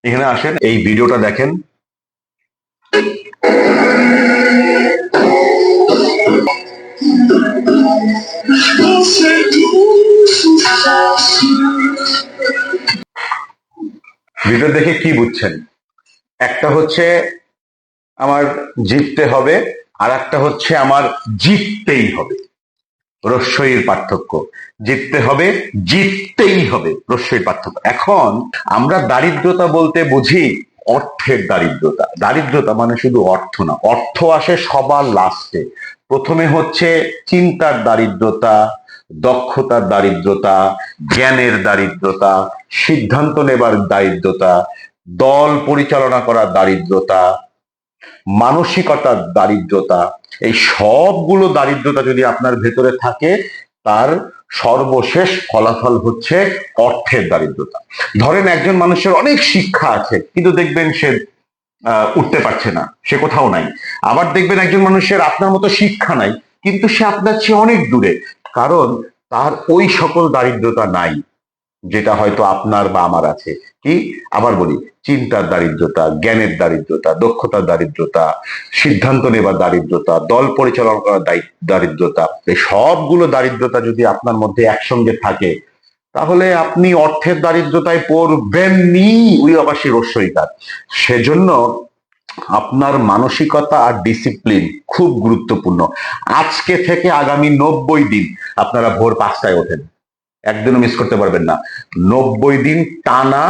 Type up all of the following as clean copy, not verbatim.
এখানে আসেন, এই ভিডিওটা দেখেন। ভিডিও দেখে কি বুঝছেন? একটা হচ্ছে আমার জিততে হবে, আর একটা হচ্ছে আমার জিততেই হবে। রস্বইয়ের পার্থক্য। জিততে হবে, জিততেই হবে, রস্বইয়ের পার্থক্য। এখন আমরা দারিদ্রতা বলতে বুঝি অর্থের দারিদ্রতা। দারিদ্রতা মানে শুধু অর্থ না, অর্থ আসে সবার লাস্টে। প্রথমে হচ্ছে চিন্তার দারিদ্রতা, দক্ষতার দারিদ্রতা, জ্ঞানের দারিদ্রতা, সিদ্ধান্ত নেবার দারিদ্রতা, দল পরিচালনা করার দারিদ্রতা, মানসিকতার দারিদ্রতা। এই সবগুলো দারিদ্রতা যদি আপনার ভেতরে থাকে, তার সর্বশেষ ফলাফল হচ্ছে অর্থের দারিদ্রতা। ধরেন একজন মানুষের অনেক শিক্ষা আছে, কিন্তু দেখবেন সে উঠতে পারছে না, সে কোথাও নাই। আবার দেখবেন একজন মানুষের আপনার মতো শিক্ষা নাই, কিন্তু সে আপনার চেয়ে অনেক দূরে, কারণ তার ওই সকল দারিদ্রতা নাই যেটা হয়তো আপনার বা আমার আছে। কি? আবার বলি, চিন্তার দারিদ্রতা, জ্ঞানের দারিদ্রতা, দক্ষতার দারিদ্রতা, সিদ্ধান্ত নেবার দারিদ্রতা, দল পরিচালনা করার দারিদ্রতা। এই সবগুলো দারিদ্রতা যদি আপনার মধ্যে একসঙ্গে থাকে, তাহলে আপনি অর্থের দারিদ্রতায় পড়বেননি, ওই অবাসী রস্যইকার। সেজন্য আপনার মানসিকতা আর ডিসিপ্লিন খুব গুরুত্বপূর্ণ। আজকে থেকে আগামী 90 দিন আপনারা ভোর 5টায় ওঠেন, একদিনও মিস করতে পারবেন না। 90 দিন টানা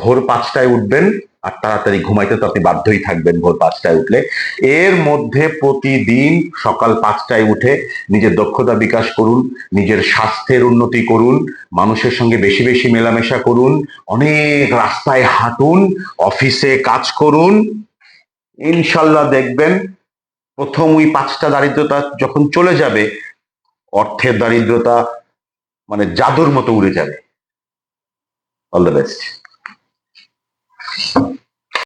ভোর 5টায় উঠবেন, আর তাড়াতাড়ি ঘুমাইতে তো আপনি বাধ্যই থাকবেন ভোর 5টায় উঠলে। এর মধ্যে প্রতিদিন সকাল 5টায় উঠে নিজের দক্ষতা বিকাশ করুন, নিজের স্বাস্থ্যের উন্নতি করুন, মানুষের সঙ্গে বেশি বেশি মেলামেশা করুন, অনেক রাস্তায় হাঁটুন, অফিসে কাজ করুন। ইনশাল্লাহ দেখবেন প্রথম ওই 5টা দারিদ্রতা যখন চলে যাবে, অর্থের দারিদ্রতা মানে জাদুর মতো উড়ে যাবে। All the best.